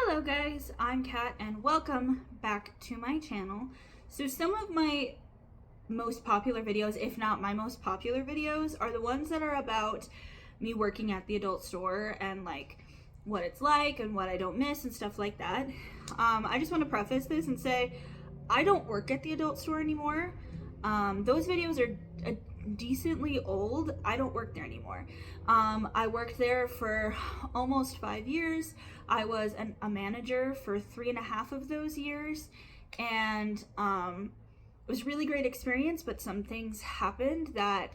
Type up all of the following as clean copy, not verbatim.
Hello guys, I'm Kat and welcome back to my channel. So some of my most popular videos, if not my most popular videos, are the ones that are about me working at the adult store and like what it's like and what I don't miss and stuff like that. I just want to preface this and say I don't work at the adult store anymore. Those videos are decently old. I don't work there anymore. I worked there for almost 5 years. I was a manager for 3.5 of those years, and it was really great experience, but some things happened that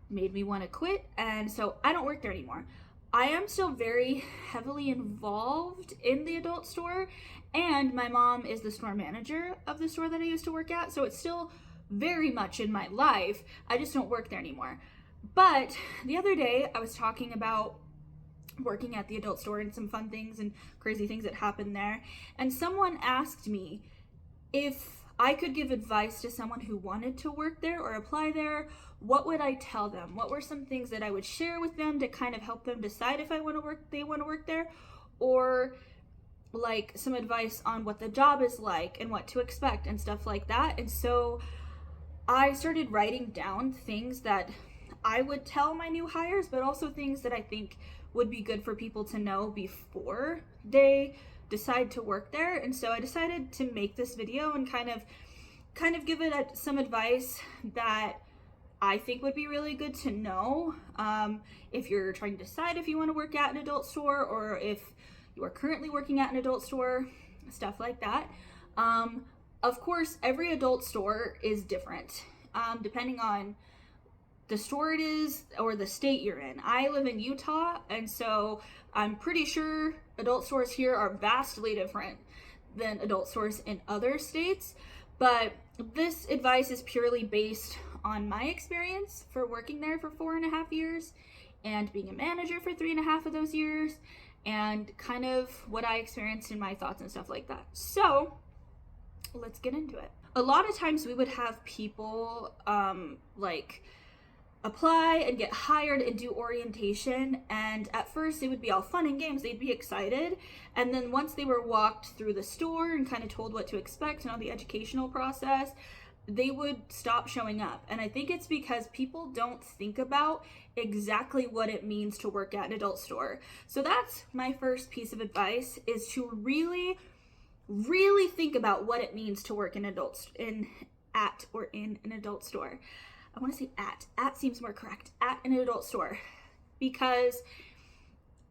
made me want to quit, and so I don't work there anymore. I am still very heavily involved in the adult store, and my mom is the store manager of the store that I used to work at, so it's still very much in my life. I just don't work there anymore. But the other day I was talking about working at the adult store and some fun things and crazy things that happened there, and someone asked me if I could give advice to someone who wanted to work there or apply there. What would I tell them? What were some things that I would share with them to kind of help them decide if they want to work there, or like some advice on what the job is like and what to expect and stuff like that. And so I started writing down things that I would tell my new hires, but also things that I think would be good for people to know before they decide to work there. And so I decided to make this video and kind of give it some advice that I think would be really good to know if you're trying to decide if you want to work at an adult store or if you are currently working at an adult store, stuff like that. Of course, every adult store is different, depending on the store it is or the state you're in. I live in Utah, and so I'm pretty sure adult stores here are vastly different than adult stores in other states. But this advice is purely based on my experience for working there for 4.5 years and being a manager for 3.5 of those years, and kind of what I experienced in my thoughts and stuff like that. So let's get into it. A lot of times we would have people like apply and get hired and do orientation, and at first it would be all fun and games. They'd be excited, and then once they were walked through the store and kind of told what to expect and all the educational process, they would stop showing up. And I think it's because people don't think about exactly what it means to work at an adult store. So that's my first piece of advice, is to really think about what it means to work in an adult store. I want to say at seems more correct, at an adult store, because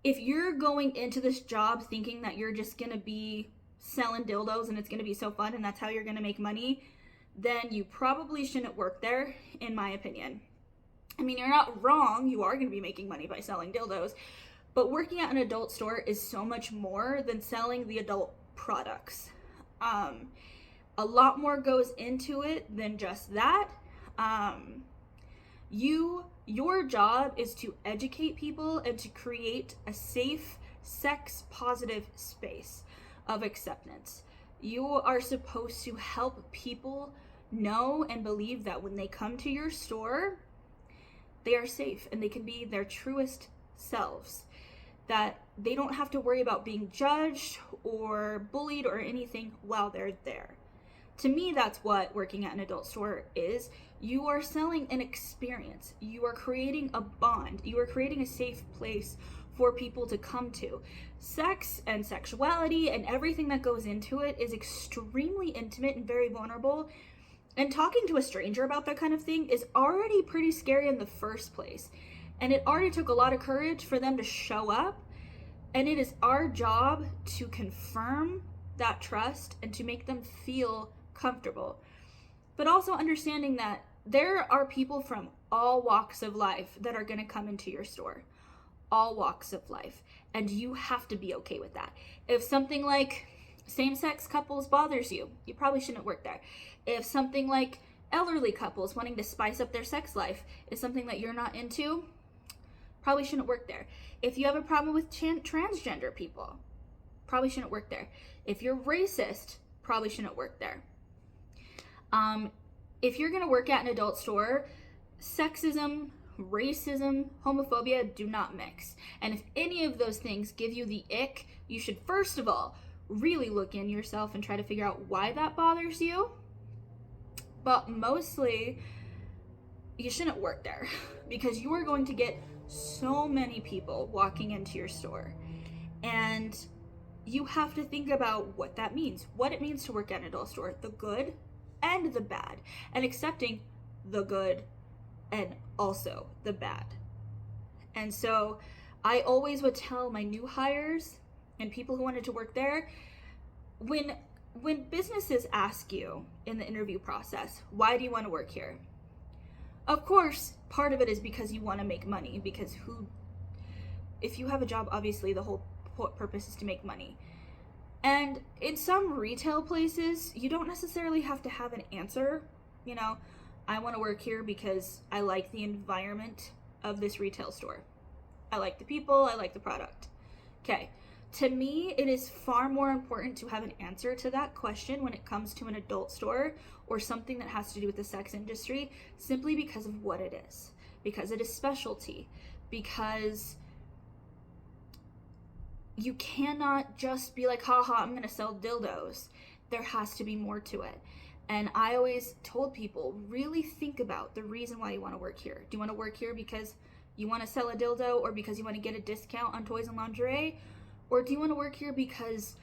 if you're going into this job thinking that you're just going to be selling dildos and it's going to be so fun and that's how you're going to make money, then you probably shouldn't work there, in my opinion. I mean, you're not wrong, you are going to be making money by selling dildos, but working at an adult store is so much more than selling the adult products. A lot more goes into it than just that. Your job is to educate people and to create a safe, sex positive space of acceptance. You are supposed to help people know and believe that when they come to your store, they are safe and they can be their truest selves, that they don't have to worry about being judged or bullied or anything while they're there. To me, that's what working at an adult store is. You are selling an experience. You are creating a bond. You are creating a safe place for people to come to. Sex and sexuality and everything that goes into it is extremely intimate and very vulnerable. And talking to a stranger about that kind of thing is already pretty scary in the first place. And it already took a lot of courage for them to show up. And it is our job to confirm that trust and to make them feel comfortable. But also understanding that there are people from all walks of life that are going to come into your store. All walks of life. And you have to be okay with that. If something like same-sex couples bothers you, you probably shouldn't work there. If something like elderly couples wanting to spice up their sex life is something that you're not into, probably shouldn't work there. If you have a problem with transgender people, probably shouldn't work there. If you're racist, probably shouldn't work there. If you're going to work at an adult store, sexism, racism, homophobia do not mix. And if any of those things give you the ick, you should first of all really look in yourself and try to figure out why that bothers you. But mostly, you shouldn't work there because you are going to get so many people walking into your store. And you have to think about what that means, what it means to work at an adult store, the good and the bad, and accepting the good and also the bad. And so I always would tell my new hires and people who wanted to work there, when businesses ask you in the interview process, why do you want to work here? Of course, part of it is because you want to make money, because if you have a job, obviously the whole purpose is to make money. And in some retail places, you don't necessarily have to have an answer. You know, I want to work here because I like the environment of this retail store. I like the people, I like the product. Okay. To me, it is far more important to have an answer to that question when it comes to an adult store or something that has to do with the sex industry, simply because of what it is. Because it is specialty. Because you cannot just be like, haha, I'm going to sell dildos. There has to be more to it. And I always told people, really think about the reason why you want to work here. Do you want to work here because you want to sell a dildo, or because you want to get a discount on toys and lingerie? Or do you want to work here because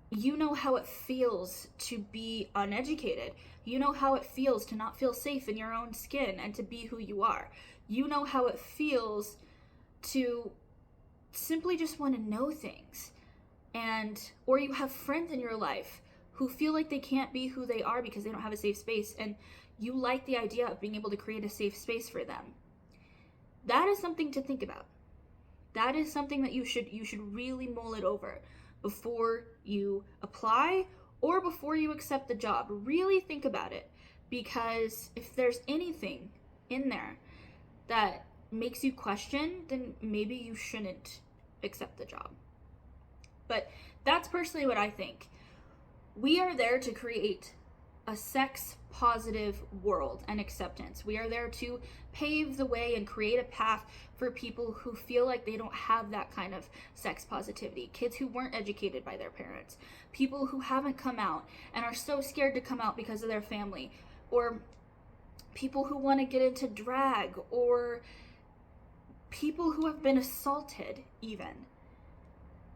you know how it feels to be uneducated? You know how it feels to not feel safe in your own skin and to be who you are. You know how it feels to simply just want to know things. Or you have friends in your life who feel like they can't be who they are because they don't have a safe space, and you like the idea of being able to create a safe space for them. That is something to think about. That is something that you should really mull it over before you apply or before you accept the job. Really think about it, because if there's anything in there that makes you question, then maybe you shouldn't accept the job. But that's personally what I think. We are there to create a sex positive world and acceptance. We are there to pave the way and create a path for people who feel like they don't have that kind of sex positivity. Kids who weren't educated by their parents, people who haven't come out and are so scared to come out because of their family, or people who want to get into drag, or people who have been assaulted even.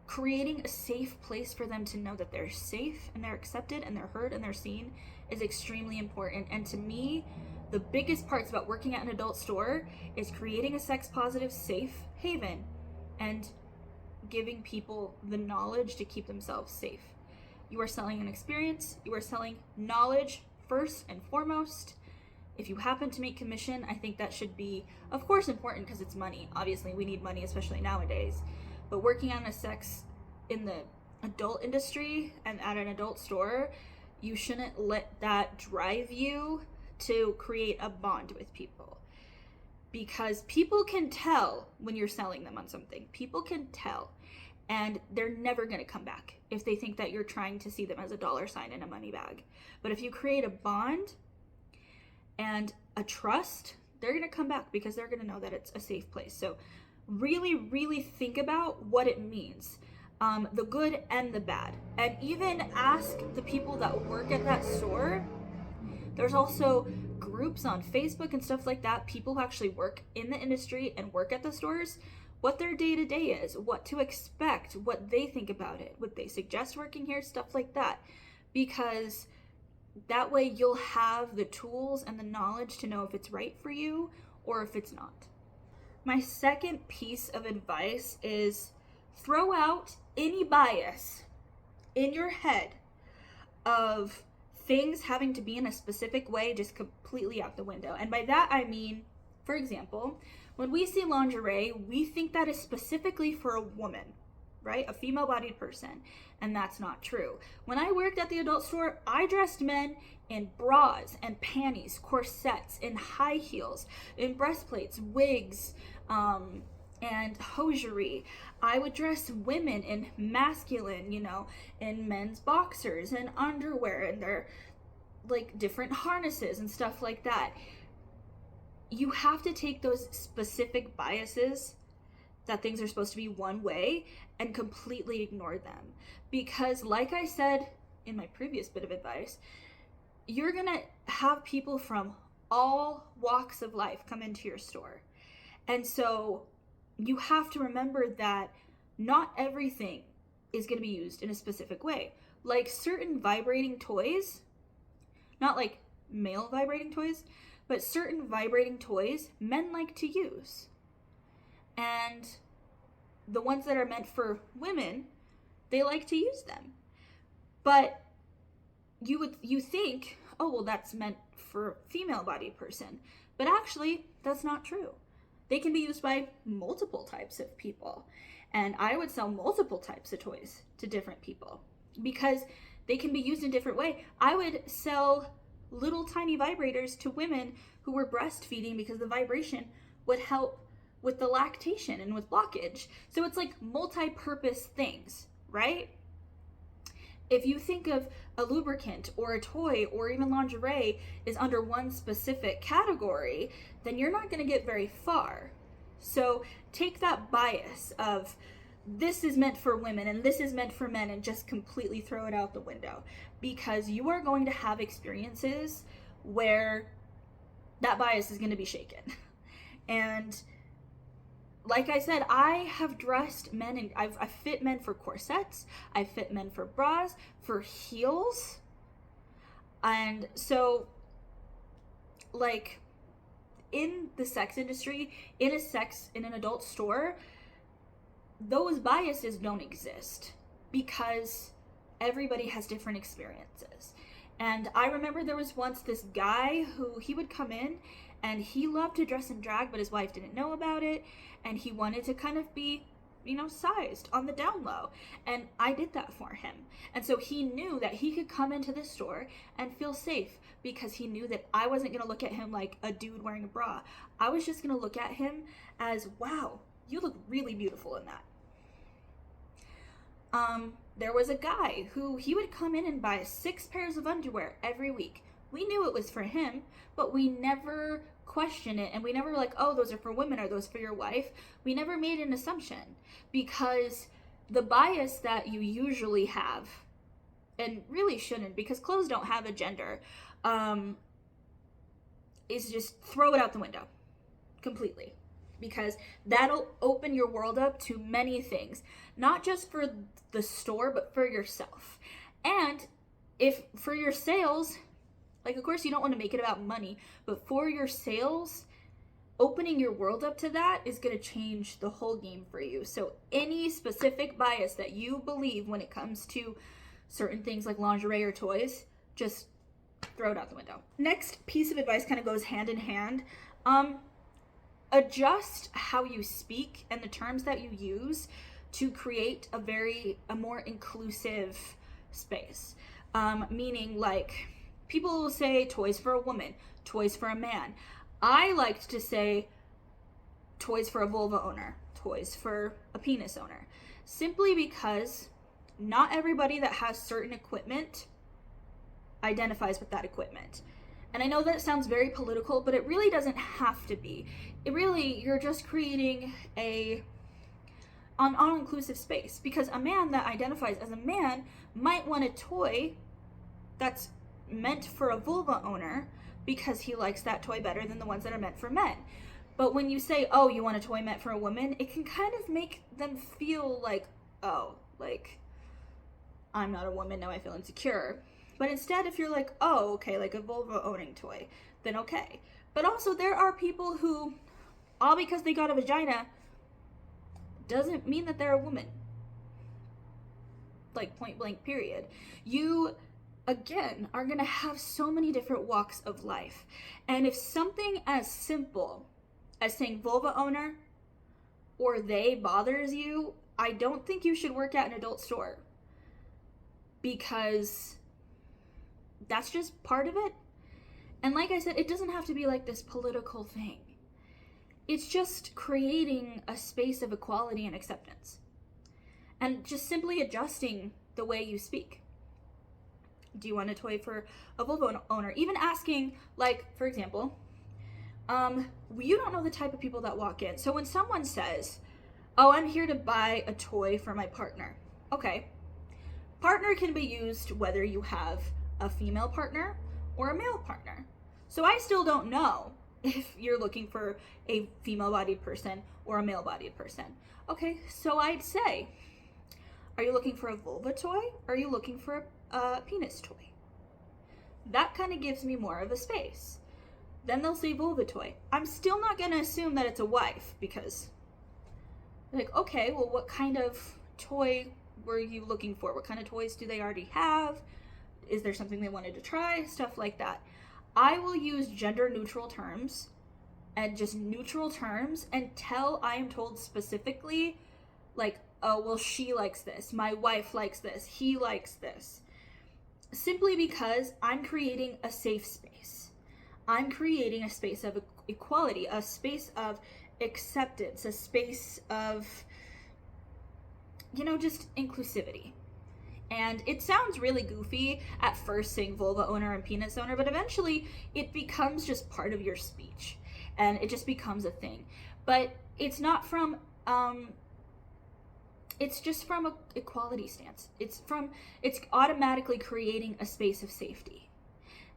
Creating a safe place for them to know that they're safe and they're accepted and they're heard and they're seen is extremely important. And to me, the biggest parts about working at an adult store is creating a sex positive, safe haven and giving people the knowledge to keep themselves safe. You are selling an experience. You are selling knowledge first and foremost. If you happen to make commission, I think that should be, of course, important because it's money. Obviously, we need money, especially nowadays. But working on a sex in the adult industry and at an adult store, you shouldn't let that drive you to create a bond with people. Because people can tell when you're selling them on something. People can tell. And they're never going to come back if they think that you're trying to see them as a dollar sign in a money bag. But if you create a bond and a trust, they're going to come back because they're going to know that it's a safe place. So really, really think about what it means, the good and the bad. And even ask the people that work at that store. There's also groups on Facebook and stuff like that, people who actually work in the industry and work at the stores, what their day-to-day is, what to expect, what they think about it, would they suggest working here, stuff like that. Because that way you'll have the tools and the knowledge to know if it's right for you or if it's not. My second piece of advice is throw out any bias in your head of things having to be in a specific way just completely out the window. And by that I mean, for example, when we see lingerie, we think that is specifically for a woman, right? A female-bodied person. And that's not true. When I worked at the adult store, I dressed men in bras and panties, corsets, in high heels, in breastplates, wigs, and hosiery. I would dress women in masculine, in men's boxers and underwear and their like different harnesses and stuff like that. You have to take those specific biases that things are supposed to be one way and completely ignore them. Because like I said in my previous bit of advice, you're gonna have people from all walks of life come into your store. And so you have to remember that not everything is going to be used in a specific way. Like certain vibrating toys, not like male vibrating toys, but certain vibrating toys men like to use. And the ones that are meant for women, they like to use them. But you think, oh, well, that's meant for a female-bodied person. But actually, that's not true. They can be used by multiple types of people. And I would sell multiple types of toys to different people because they can be used in different ways. I would sell little tiny vibrators to women who were breastfeeding because the vibration would help with the lactation and with blockage. So it's like multi-purpose things, right? If you think of a lubricant or a toy or even lingerie is under one specific category, then you're not going to get very far. So take that bias of this is meant for women and this is meant for men and just completely throw it out the window, because you are going to have experiences where that bias is going to be shaken. And like I said, I have dressed men and I've fit men for corsets, I've fit men for bras, for heels. And so like in the sex industry, in an adult store, those biases don't exist because everybody has different experiences. And I remember there was once this guy who he would come in and he loved to dress in drag, but his wife didn't know about it. And he wanted to kind of be, sized on the down low. And I did that for him. And so he knew that he could come into the store and feel safe because he knew that I wasn't going to look at him like a dude wearing a bra. I was just going to look at him as, wow, you look really beautiful in that. There was a guy who he would come in and buy 6 pairs of underwear every week. We knew it was for him, but we never questioned it. And we never were like, oh, those are for women. Are those for your wife? We never made an assumption, because the bias that you usually have, and really shouldn't, because clothes don't have a gender, is just throw it out the window completely. Because that'll open your world up to many things, not just for the store, but for yourself. And if for your sales, like, of course you don't want to make it about money, but for your sales, opening your world up to that is going to change the whole game for you. So any specific bias that you believe when it comes to certain things like lingerie or toys, just throw it out the window. Next piece of advice kind of goes hand in hand. Adjust how you speak and the terms that you use to create a more inclusive space. Meaning, like, people will say toys for a woman, toys for a man. I liked to say toys for a vulva owner, toys for a penis owner, simply because not everybody that has certain equipment identifies with that equipment. And I know that sounds very political, but it really doesn't have to be. You're just creating an all-inclusive space, because a man that identifies as a man might want a toy that's meant for a vulva owner because he likes that toy better than the ones that are meant for men. But when you say, oh, you want a toy meant for a woman, it can kind of make them feel like, oh, like, I'm not a woman, now I feel insecure. But instead, if you're like, oh, okay, like a vulva owning toy, then okay. But also, there are people who, all because they got a vagina, doesn't mean that they're a woman. Like, point blank, period. You, again, are going to have so many different walks of life. And if something as simple as saying vulva owner or they bothers you, I don't think you should work at an adult store. Because that's just part of it. And like I said, it doesn't have to be like this political thing. It's just creating a space of equality and acceptance. And just simply adjusting the way you speak. Do you want a toy for a vulva owner? Even asking, like, for example, you don't know the type of people that walk in. So when someone says, Oh, I'm here to buy a toy for my partner. Okay. Partner can be used whether you have a female partner or a male partner. So I still don't know if you're looking for a female-bodied person or a male-bodied person. Okay, so I'd say, are you looking for a vulva toy or are you looking for a penis toy? That kind of gives me more of a space. Then they'll say vulva toy. I'm still not going to assume that it's a wife because, like, okay, well, what kind of toy were you looking for? What kind of toys do they already have? Is there something they wanted to try? Stuff like that. I will use gender neutral terms and just neutral terms until I am told specifically, like, oh, well, she likes this, my wife likes this, he likes this. Simply because I'm creating a safe space. I'm creating a space of equality, a space of acceptance, a space of, just inclusivity. And it sounds really goofy at first saying vulva owner and penis owner, but eventually it becomes just part of your speech and it just becomes a thing. But it's not from, it's just from an equality stance. It's automatically creating a space of safety.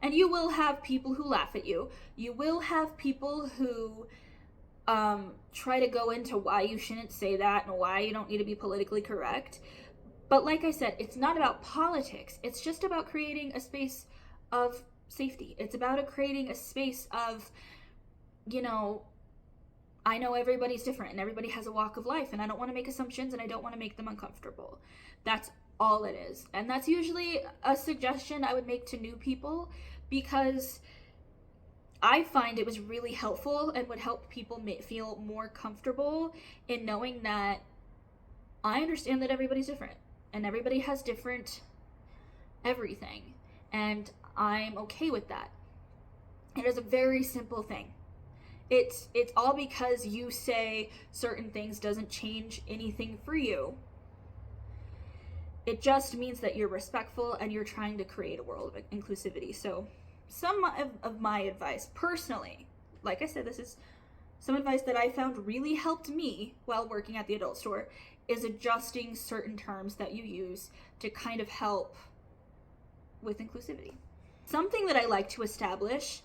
And you will have people who laugh at you. You will have people who try to go into why you shouldn't say that and why you don't need to be politically correct. But like I said, it's not about politics. It's just about creating a space of safety. It's about creating a space of, I know everybody's different and everybody has a walk of life and I don't want to make assumptions and I don't want to make them uncomfortable. That's all it is. And that's usually a suggestion I would make to new people because I find it was really helpful and would help people feel more comfortable in knowing that I understand that everybody's different. And everybody has different everything. And I'm okay with that. It is a very simple thing. It's all because you say certain things doesn't change anything for you. It just means that you're respectful and you're trying to create a world of inclusivity. So some of my advice, personally, like I said, this is some advice that I found really helped me while working at the adult store, is adjusting certain terms that you use to kind of help with inclusivity. Something that I like to establish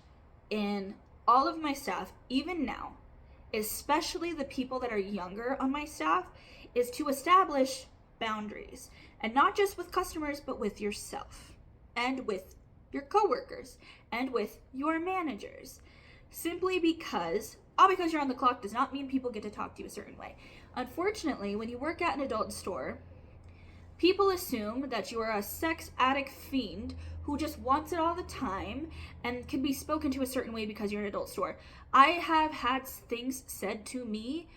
in all of my staff, even now, especially the people that are younger on my staff, is to establish boundaries. And not just with customers, but with yourself and with your coworkers and with your managers. Simply because you're on the clock does not mean people get to talk to you a certain way. Unfortunately, when you work at an adult store, people assume that you are a sex addict fiend who just wants it all the time and can be spoken to a certain way because you're an adult store. I have had things said to me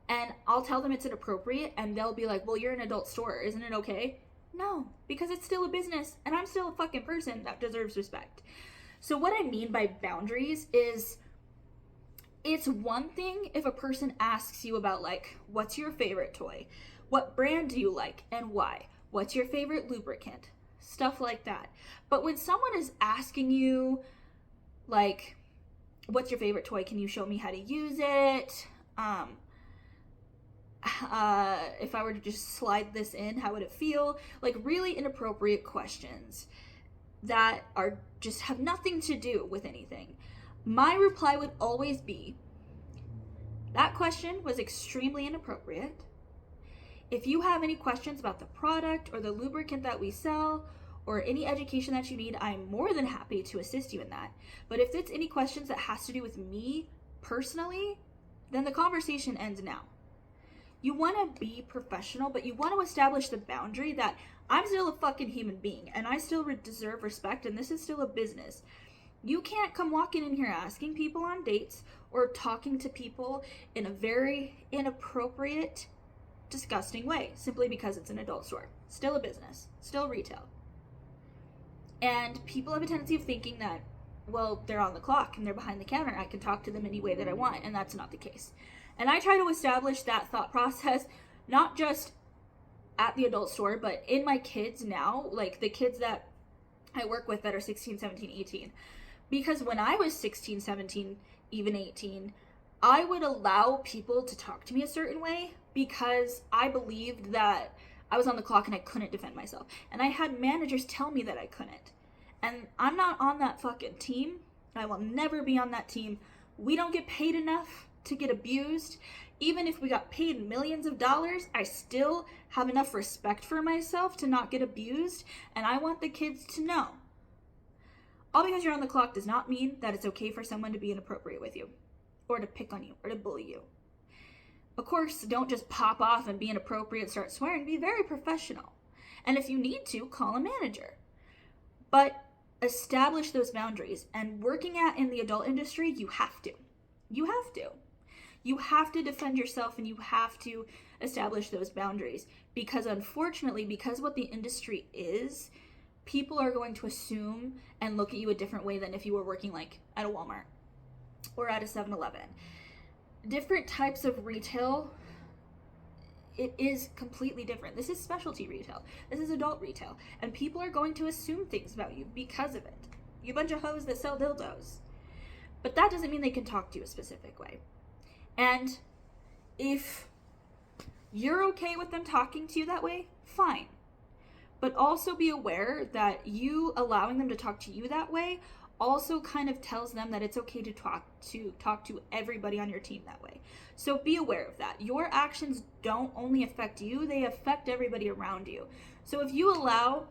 and I'll tell them it's inappropriate and they'll be like, well, you're an adult store, isn't it okay? No, because it's still a business and I'm still a fucking person that deserves respect. So what I mean by boundaries is, it's one thing if a person asks you about, like, what's your favorite toy? What brand do you like and why? What's your favorite lubricant? Stuff like that. But when someone is asking you, like, what's your favorite toy? Can you show me how to use it? If I were to just slide this in, how would it feel? Like, really inappropriate questions that are just have nothing to do with anything. My reply would always be, that question was extremely inappropriate. If you have any questions about the product or the lubricant that we sell or any education that you need, I'm more than happy to assist you in that. But if it's any questions that has to do with me personally, then the conversation ends now. You want to be professional, but you want to establish the boundary that I'm still a fucking human being and I still deserve respect and this is still a business. You can't come walking in here asking people on dates or talking to people in a very inappropriate, disgusting way simply because it's an adult store. Still a business, still retail. And people have a tendency of thinking that, well, they're on the clock and they're behind the counter. I can talk to them any way that I want, and that's not the case. And I try to establish that thought process, not just at the adult store, but in my kids now, like the kids that I work with that are 16, 17, 18. Because when I was 16, 17, even 18, I would allow people to talk to me a certain way because I believed that I was on the clock and I couldn't defend myself. And I had managers tell me that I couldn't. And I'm not on that fucking team. I will never be on that team. We don't get paid enough to get abused. Even if we got paid millions of dollars, I still have enough respect for myself to not get abused. And I want the kids to know. All because you're on the clock does not mean that it's okay for someone to be inappropriate with you, or to pick on you, or to bully you. Of course, don't just pop off and be inappropriate, start swearing. Be very professional. And if you need to, call a manager. But establish those boundaries. And working in the adult industry, you have to. You have to. You have to defend yourself, and you have to establish those boundaries. Because unfortunately, because what the industry is, people are going to assume and look at you a different way than if you were working like at a Walmart or at a 7-Eleven. Different types of retail, it is completely different. This is specialty retail. This is adult retail. And people are going to assume things about you because of it. You bunch of hoes that sell dildos. But that doesn't mean they can talk to you a specific way. And if you're okay with them talking to you that way, fine. But also be aware that you allowing them to talk to you that way also kind of tells them that it's okay to talk to everybody on your team that way. So be aware of that. Your actions don't only affect you, they affect everybody around you. So if you allow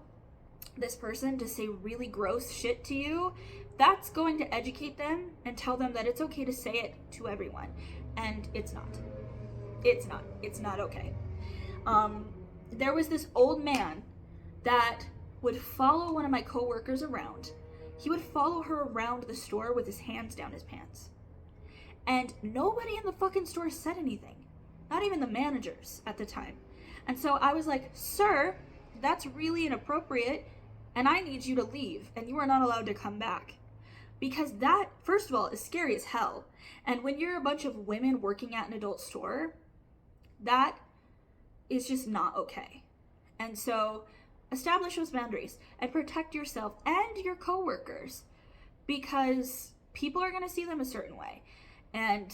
this person to say really gross shit to you, that's going to educate them and tell them that it's okay to say it to everyone. And it's not. It's not okay. There was this old man that would follow one of my coworkers around. He would follow her around the store with his hands down his pants. And nobody in the fucking store said anything. Not even the managers at the time. And so I was like, sir, that's really inappropriate, and I need you to leave, and you are not allowed to come back. Because that, first of all, is scary as hell. And when you're a bunch of women working at an adult store, that is just not okay. And so establish those boundaries and protect yourself and your coworkers, because people are going to see them a certain way. And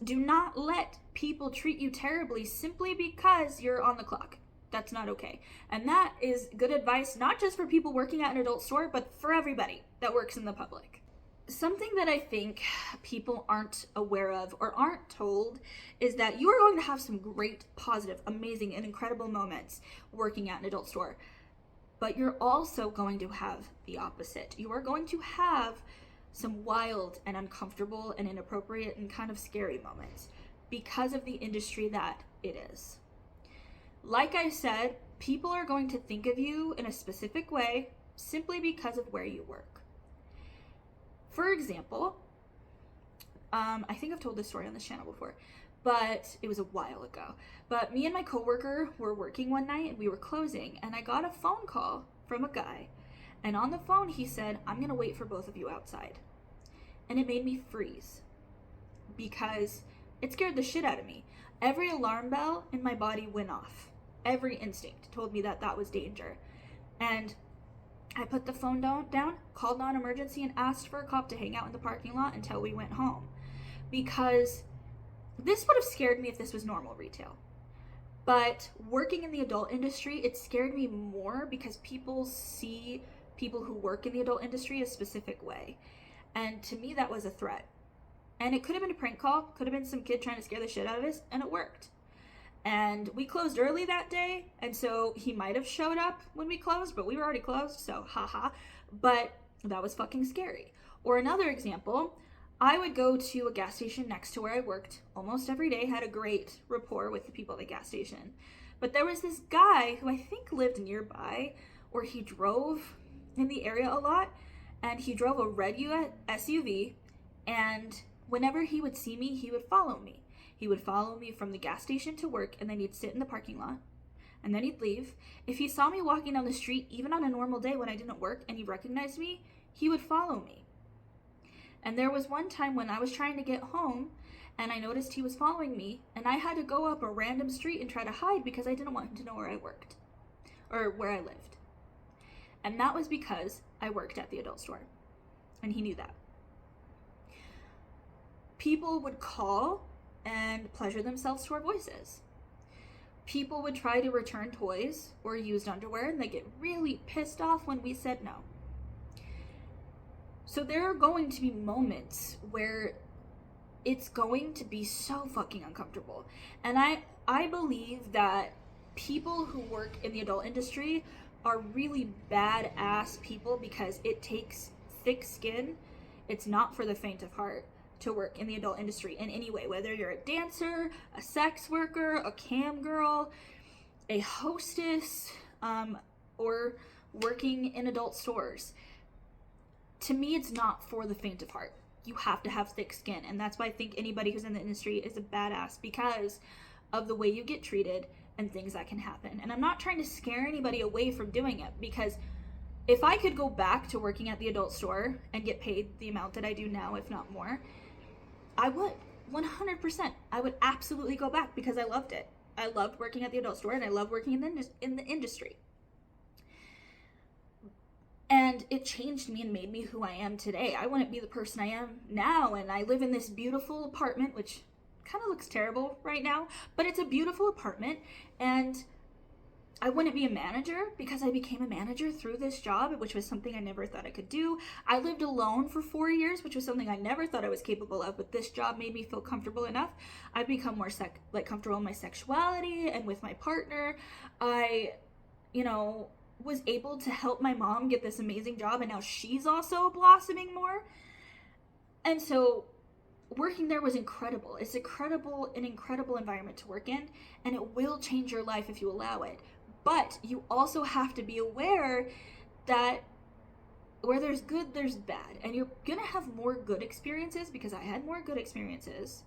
do not let people treat you terribly simply because you're on the clock. That's not okay. And that is good advice, not just for people working at an adult store, but for everybody that works in the public. Something that I think people aren't aware of or aren't told is that you are going to have some great, positive, amazing, and incredible moments working at an adult store. But you're also going to have the opposite. You are going to have some wild and uncomfortable and inappropriate and kind of scary moments because of the industry that it is. Like I said, people are going to think of you in a specific way simply because of where you work. For example, I think I've told this story on this channel before, but it was a while ago. But me and my coworker were working one night and we were closing, and I got a phone call from a guy. And on the phone, he said, "I'm going to wait for both of you outside." And it made me freeze because it scared the shit out of me. Every alarm bell in my body went off. Every instinct told me that that was danger. And I put the phone down, called non-emergency, and asked for a cop to hang out in the parking lot until we went home. Because this would have scared me if this was normal retail. But working in the adult industry, it scared me more because people see people who work in the adult industry a specific way. And to me, that was a threat. And it could have been a prank call, could have been some kid trying to scare the shit out of us, and it worked. And we closed early that day, and so he might have showed up when we closed, but we were already closed, so haha. But that was fucking scary. Or another example, I would go to a gas station next to where I worked almost every day, had a great rapport with the people at the gas station. But there was this guy who I think lived nearby, or he drove in the area a lot, and he drove a red SUV, and whenever he would see me, he would follow me. He would follow me from the gas station to work, and then he'd sit in the parking lot, and then he'd leave. If he saw me walking down the street, even on a normal day when I didn't work, and he recognized me, he would follow me. And there was one time when I was trying to get home, and I noticed he was following me, and I had to go up a random street and try to hide because I didn't want him to know where I worked, or where I lived. And that was because I worked at the adult store, and he knew that. people would call and pleasure themselves to our voices. People would try to return toys or used underwear, and they get really pissed off when we said no. So there are going to be moments where it's going to be so fucking uncomfortable. And I believe that people who work in the adult industry are really badass people because it takes thick skin. It's not for the faint of heart to work in the adult industry in any way, whether you're a dancer, a sex worker, a cam girl, a hostess, or working in adult stores. To me, it's not for the faint of heart. You have to have thick skin, and that's why I think anybody who's in the industry is a badass, because of the way you get treated and things that can happen. And I'm not trying to scare anybody away from doing it, because if I could go back to working at the adult store and get paid the amount that I do now, if not more, I would. 100%. I would absolutely go back because I loved it. I loved working at the adult store, and I love working in the industry. And it changed me and made me who I am today. I wouldn't be the person I am now, and I live in this beautiful apartment, which kind of looks terrible right now, but it's a beautiful apartment, and I wouldn't be a manager because I became a manager through this job, which was something I never thought I could do. I lived alone for 4 years, which was something I never thought I was capable of, but this job made me feel comfortable enough. I've become more comfortable in my sexuality and with my partner. I, was able to help my mom get this amazing job, and now she's also blossoming more. And so working there was incredible. It's an incredible environment to work in, and it will change your life if you allow it. But you also have to be aware that where there's good, there's bad. And you're going to have more good experiences, because I had more good experiences.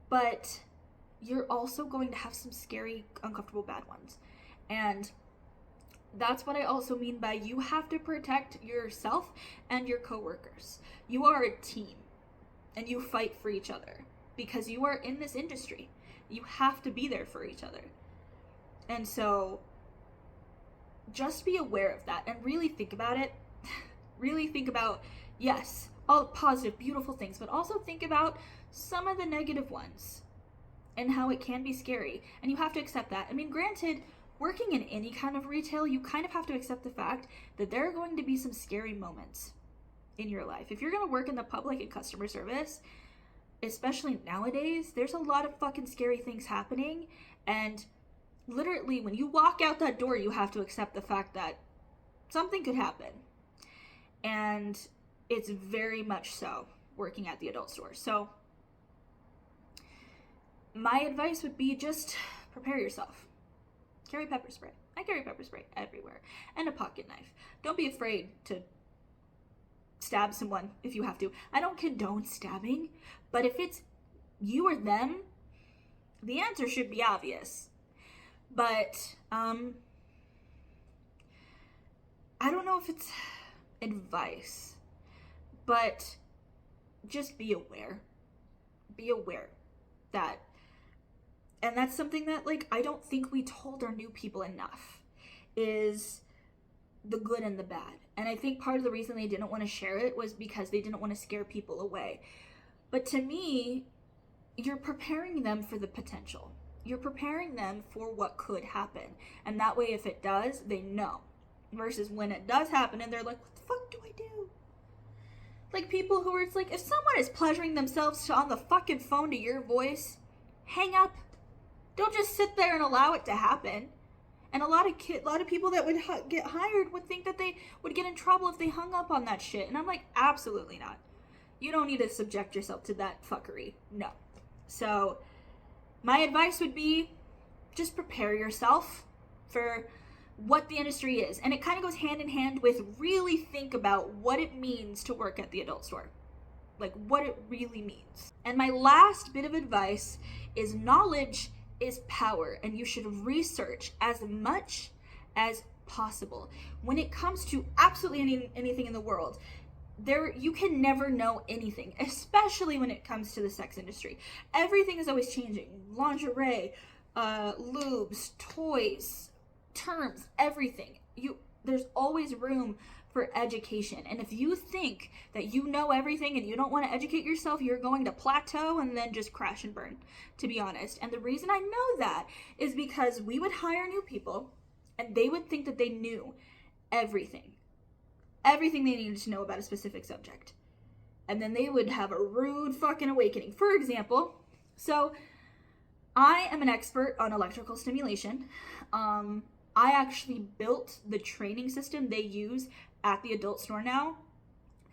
But you're also going to have some scary, uncomfortable, bad ones. And that's what I also mean by you have to protect yourself and your coworkers. You are a team, and you fight for each other because you are in this industry. You have to be there for each other. And so just be aware of that and really think about it. Really think about, yes, all the positive, beautiful things, but also think about some of the negative ones and how it can be scary. And you have to accept that. I mean, granted, working in any kind of retail, you kind of have to accept the fact that there are going to be some scary moments in your life. If you're going to work in the public and customer service, especially nowadays, there's a lot of fucking scary things happening. And literally, when you walk out that door, you have to accept the fact that something could happen. And it's very much so working at the adult store. So my advice would be just prepare yourself. Carry pepper spray. I carry pepper spray everywhere. And a pocket knife. Don't be afraid to stab someone if you have to. I don't condone stabbing, but if it's you or them, the answer should be obvious. But I don't know if it's advice, but just be aware. Be aware that, and that's something that, I don't think we told our new people enough, is the good and the bad. And I think part of the reason they didn't want to share it was because they didn't want to scare people away. But to me, you're preparing them for the potential. You're preparing them for what could happen. And that way, if it does, they know. Versus when it does happen and they're like, what the fuck do I do? Like people who are, it's like, if someone is pleasuring themselves on the fucking phone to your voice, hang up. Don't just sit there and allow it to happen. And a lot of people that would get hired would think that they would get in trouble if they hung up on that shit. And I'm like, absolutely not. You don't need to subject yourself to that fuckery. No. So my advice would be just prepare yourself for what the industry is. And it kind of goes hand in hand with really think about what it means to work at the adult store. Like what it really means. And my last bit of advice is knowledge is power, and you should research as much as possible. When it comes to absolutely anything in the world, you can never know anything, especially when it comes to the sex industry. Everything is always changing. Lingerie, lubes, toys, terms, everything. There's always room for education. And if you think that you know everything and you don't want to educate yourself, you're going to plateau and then just crash and burn, to be honest. And the reason I know that is because we would hire new people and they would think that they knew everything they needed to know about a specific subject. And then they would have a rude fucking awakening. For example, so I am an expert on electrical stimulation. I actually built the training system they use at the adult store now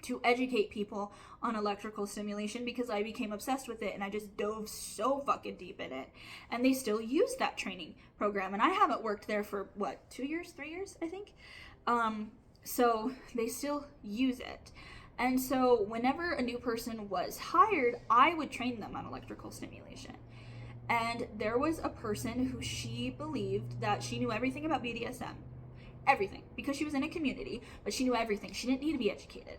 to educate people on electrical stimulation because I became obsessed with it and I just dove so fucking deep in it. And they still use that training program. And I haven't worked there for, 2 years, 3 years, I think? So they still use it. And so whenever a new person was hired, I would train them on electrical stimulation. And there was a person who she believed that she knew everything about BDSM. Everything. Because she was in a community, but she knew everything. She didn't need to be educated.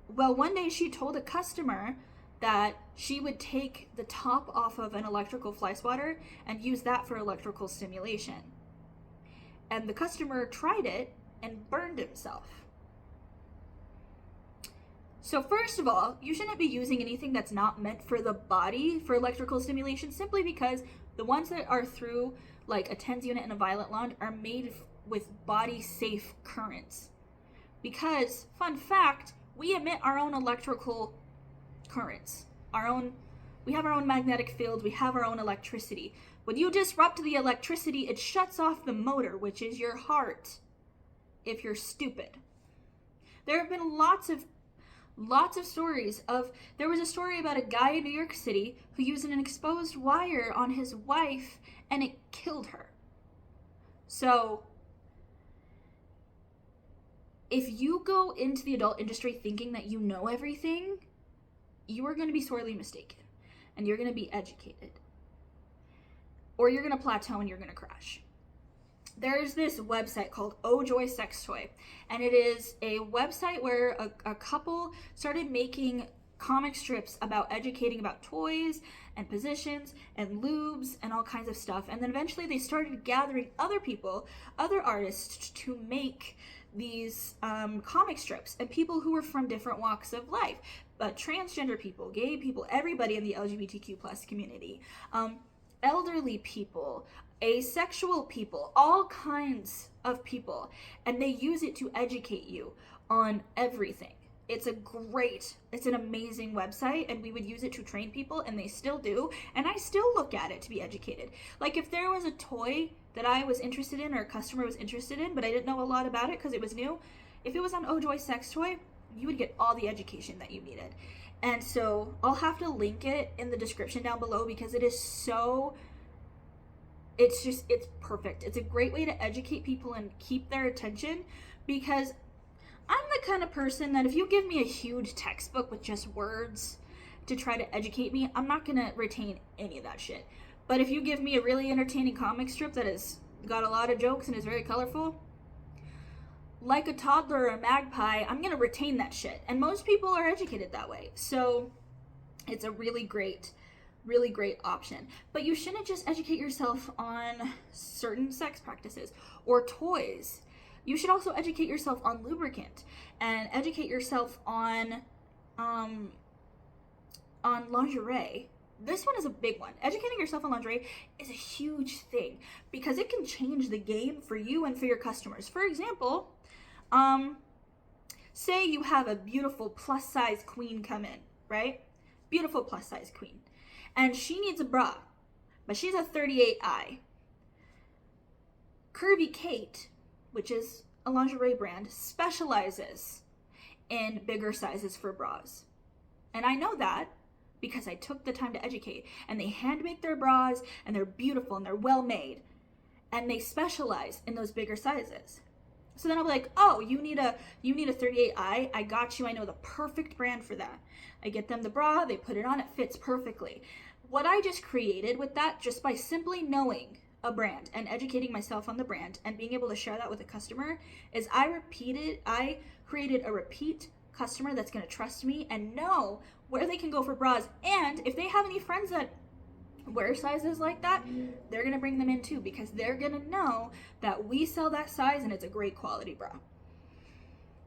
Well, one day she told a customer that she would take the top off of an electrical fly swatter and use that for electrical stimulation. And the customer tried it and burned himself. So first of all, you shouldn't be using anything that's not meant for the body for electrical stimulation, simply because the ones that are through like a TENS unit and a Violet Wand are made with body safe currents. Because, fun fact, we emit our own electrical currents. We have our own magnetic field, we have our own electricity. When you disrupt the electricity, it shuts off the motor, which is your heart, if you're stupid. There have been lots of stories of, there was a story about a guy in New York City who used an exposed wire on his wife and it killed her. So if you go into the adult industry thinking that you know everything, you are going to be sorely mistaken and you're going to be educated, or you're going to plateau and you're going to crash. There's this website called Oh Joy Sex Toy, and it is a website where a couple started making comic strips about educating about toys and positions and lubes and all kinds of stuff. And then eventually they started gathering other people, other artists, to make these comic strips, and people who were from different walks of life, but transgender people, gay people, everybody in the LGBTQ plus community, elderly people, asexual people, all kinds of people, and they use it to educate you on everything. It's an amazing website, and we would use it to train people, and they still do, and I still look at it to be educated. Like, if there was a toy that I was interested in or a customer was interested in, but I didn't know a lot about it because it was new, if it was on Oh Joy Sex Toy, you would get all the education that you needed. And so I'll have to link it in the description down below because it is so... it's perfect. It's a great way to educate people and keep their attention, because I'm the kind of person that if you give me a huge textbook with just words to try to educate me, I'm not going to retain any of that shit. But if you give me a really entertaining comic strip that has got a lot of jokes and is very colorful, like a toddler or a magpie, I'm going to retain that shit. And most people are educated that way. So it's a really great option. But you shouldn't just educate yourself on certain sex practices or toys. You should also educate yourself on lubricant and educate yourself on lingerie. This one is a big one. Educating yourself on lingerie is a huge thing because it can change the game for you and for your customers. For example, say you have a beautiful plus size queen come in, right? Beautiful plus size queen. And she needs a bra, but she's a 38I. Curvy Kate, which is a lingerie brand, specializes in bigger sizes for bras. And I know that because I took the time to educate. And they hand make their bras, and they're beautiful, and they're well made. And they specialize in those bigger sizes. So then I'll be like, oh, you need a 38I? I got you. I know the perfect brand for that. I get them the bra, they put it on, it fits perfectly. What I just created with that, just by simply knowing a brand and educating myself on the brand and being able to share that with a customer, is I created a repeat customer that's going to trust me and know where they can go for bras. And if they have any friends that wear sizes like that, they're gonna bring them in too, because they're gonna know that we sell that size and it's a great quality bra,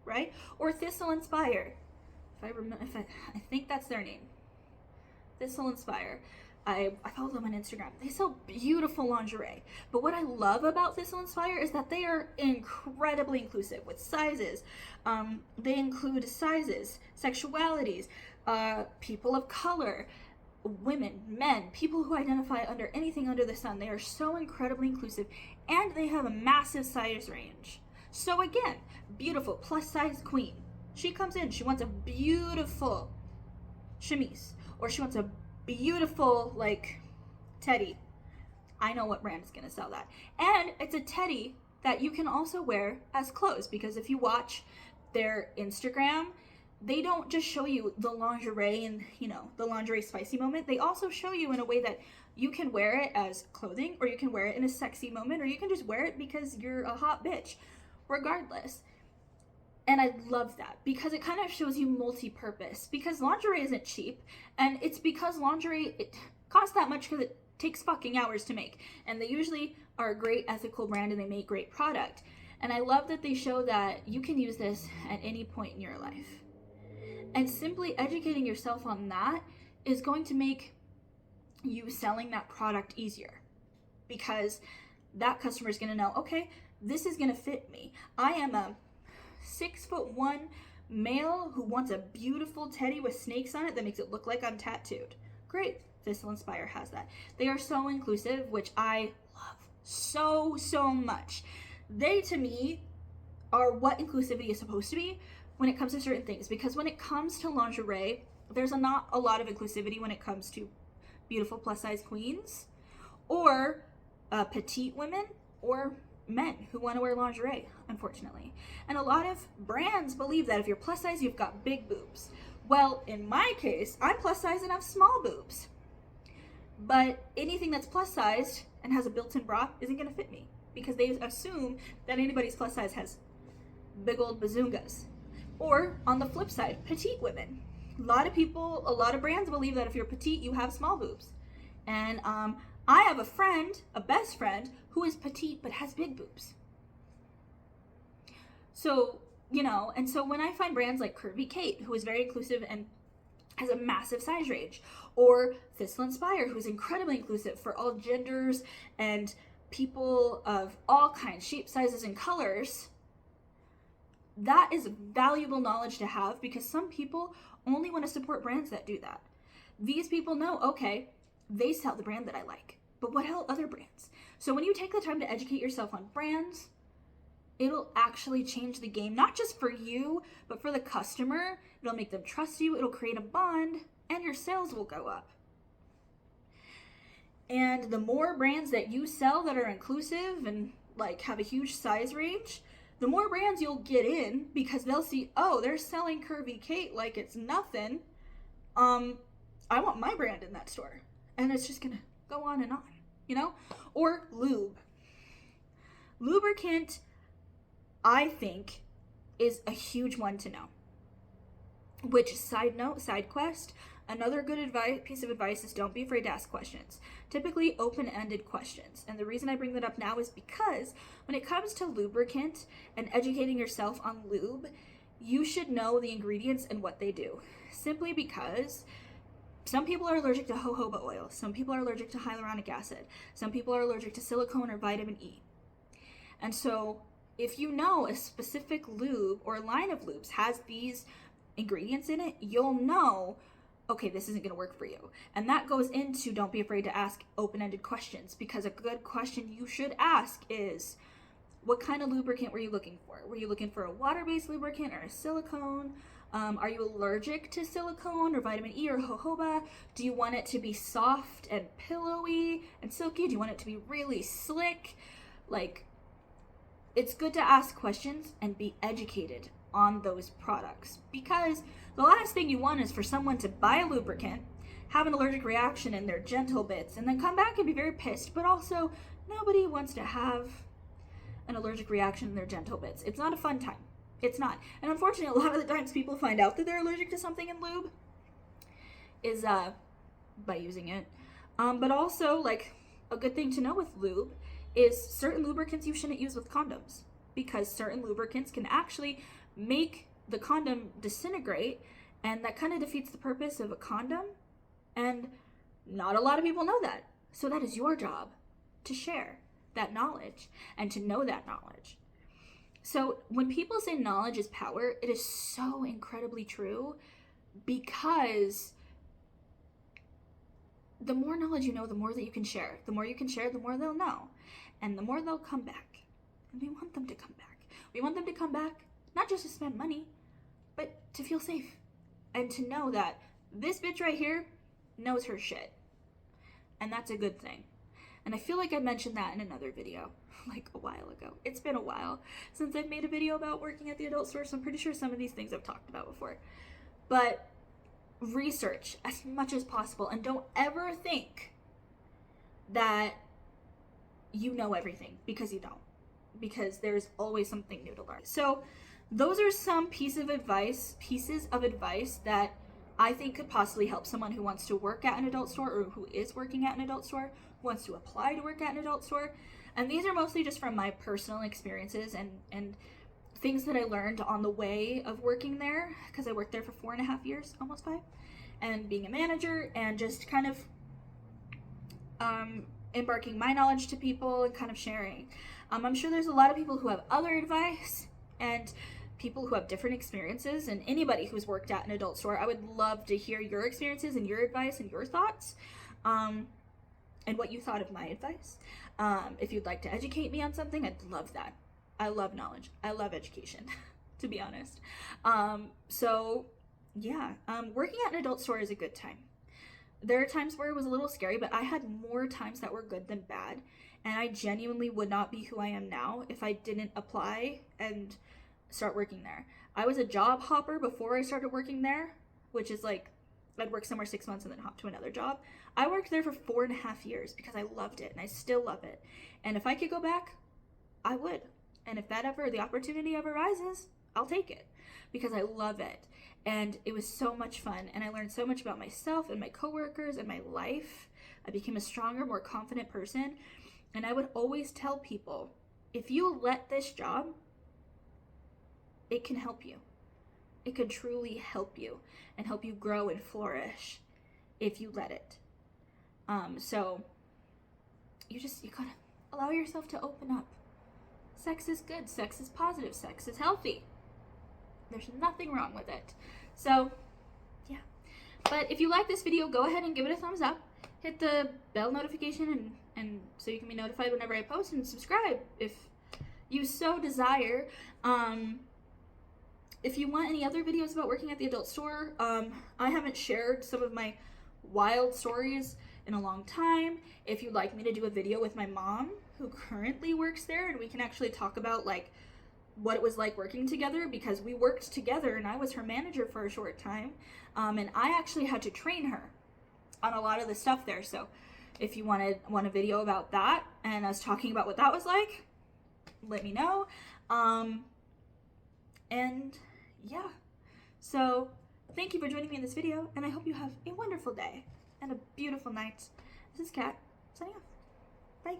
right? Or Thistle Inspire, I think that's their name, Thistle Inspire. I follow them on Instagram. They sell beautiful lingerie. But what I love about Thistle Inspire is that they are incredibly inclusive with sizes. They include sizes, sexualities, people of color, women, men, people who identify under anything under the sun. They are so incredibly inclusive, and they have a massive size range. So again, beautiful plus size queen. She comes in, she wants a beautiful chemise, or she wants a beautiful like teddy. I know what brand is going to sell that. And it's a teddy that you can also wear as clothes, because if you watch their Instagram, they don't just show you the lingerie and, you know, the lingerie spicy moment. They also show you in a way that you can wear it as clothing, or you can wear it in a sexy moment, or you can just wear it because you're a hot bitch, regardless. And I love that, because it kind of shows you multi-purpose, because lingerie isn't cheap, and it's because lingerie, it costs that much because it takes fucking hours to make, and they usually are a great ethical brand and they make great product. And I love that they show that you can use this at any point in your life. And simply educating yourself on that is going to make you selling that product easier, because that customer is going to know, okay, this is going to fit me. I am a 6'1" male who wants a beautiful teddy with snakes on it that makes it look like I'm tattooed. Great, Thistle Inspire has that. They are so inclusive, which I love so much. They, to me, are what inclusivity is supposed to be when it comes to certain things, because when it comes to lingerie, there's not a lot of inclusivity when it comes to beautiful plus size queens, or petite women, or men who want to wear lingerie, unfortunately. And a lot of brands believe that if you're plus size, you've got big boobs. Well, in my case, I'm plus size and have small boobs. But anything that's plus sized and has a built-in bra isn't going to fit me, because they assume that anybody's plus size has big old bazungas. Or on the flip side, petite women. A lot of brands believe that if you're petite, you have small boobs. And I have a best friend, who is petite but has big boobs. So, you know, and so when I find brands like Curvy Kate, who is very inclusive and has a massive size range, or Thistle Inspire, who's incredibly inclusive for all genders and people of all kinds, shapes, sizes, and colors, that is valuable knowledge to have, because some people only want to support brands that do that. These people know, okay, they sell the brand that I like, but what about other brands? So when you take the time to educate yourself on brands, it'll actually change the game, not just for you, but for the customer. It'll make them trust you, it'll create a bond, and your sales will go up. And the more brands that you sell that are inclusive and like have a huge size range, the more brands you'll get in, because they'll see, oh, they're selling Curvy Kate like it's nothing. I want my brand in that store. And it's just gonna go on and on, you know? Or lube. Lubricant, I think, is a huge one to know. Which, side note, side quest, another good piece of advice is don't be afraid to ask questions. Typically open-ended questions. And the reason I bring that up now is because when it comes to lubricant and educating yourself on lube, you should know the ingredients and what they do. Simply because some people are allergic to jojoba oil. Some people are allergic to hyaluronic acid. Some people are allergic to silicone or vitamin E. And so if you know a specific lube or line of lubes has these ingredients in it, you'll know, okay, this isn't going to work for you. And that goes into don't be afraid to ask open-ended questions, because a good question you should ask is, what kind of lubricant were you looking for? Were you looking for a water-based lubricant or a silicone? Are you allergic to silicone or vitamin E or jojoba? Do you want it to be soft and pillowy and silky? Do you want it to be really slick? Like, it's good to ask questions and be educated on those products, because the last thing you want is for someone to buy a lubricant, have an allergic reaction in their gentle bits, and then come back and be very pissed. But also, nobody wants to have an allergic reaction in their gentle bits. It's not a fun time. It's not. And unfortunately, a lot of the times people find out that they're allergic to something in lube is by using it. But also, like, a good thing to know with lube is certain lubricants you shouldn't use with condoms, because certain lubricants can actually make the condom disintegrate, and that kind of defeats the purpose of a condom. And not a lot of people know that. So that is your job to share that knowledge and to know that knowledge. So when people say knowledge is power, it is so incredibly true, because the more knowledge you know, the more that you can share. The more you can share, the more they'll know. And the more they'll come back. And we want them to come back. We want them to come back, not just to spend money, but to feel safe. And to know that this bitch right here knows her shit. And that's a good thing. And I feel like I mentioned that in another video, like a while ago. It's been a while since I've made a video about working at the adult store, so I'm pretty sure some of these things I've talked about before. But research as much as possible, and don't ever think that you know everything, because you don't. Because there's always something new to learn. So those are some pieces of advice that I think could possibly help someone who wants to work at an adult store, or who is working at an adult store, who wants to apply to work at an adult store. And these are mostly just from my personal experiences and things that I learned on the way of working there, because I worked there for 4.5 years, almost 5, and being a manager, and just kind of embarking my knowledge to people and kind of sharing. I'm sure there's a lot of people who have other advice, and people who have different experiences, and anybody who's worked at an adult store, I would love to hear your experiences and your advice and your thoughts, and what you thought of my advice. If you'd like to educate me on something, I'd love that. I love knowledge. I love education, to be honest. So yeah, working at an adult store is a good time. There are times where it was a little scary, but I had more times that were good than bad. And I genuinely would not be who I am now if I didn't apply and start working there. I was a job hopper before I started working there, which is like, I'd work somewhere 6 months and then hop to another job. I worked there for 4.5 years because I loved it, and I still love it. And if I could go back, I would. And if the opportunity ever rises, I'll take it, because I love it. And it was so much fun, and I learned so much about myself and my coworkers and my life. I became a stronger, more confident person. And I would always tell people, if you let this job, it can help you. It could truly help you and help you grow and flourish if you let it. So you gotta allow yourself to open up. Sex is good. Sex is positive. Sex is healthy. There's nothing wrong with it. So yeah. But if you like this video, go ahead and give it a thumbs up. Hit the bell notification and so you can be notified whenever I post, and subscribe if you so desire. If you want any other videos about working at the adult store, I haven't shared some of my wild stories in a long time. If you'd like me to do a video with my mom, who currently works there, and we can actually talk about like what it was like working together, because we worked together and I was her manager for a short time, and I actually had to train her on a lot of the stuff there. So if you want a video about that and us talking about what that was like, let me know. And yeah, so thank you for joining me in this video, and I hope you have a wonderful day and a beautiful night. This is Kat, signing off. Bye.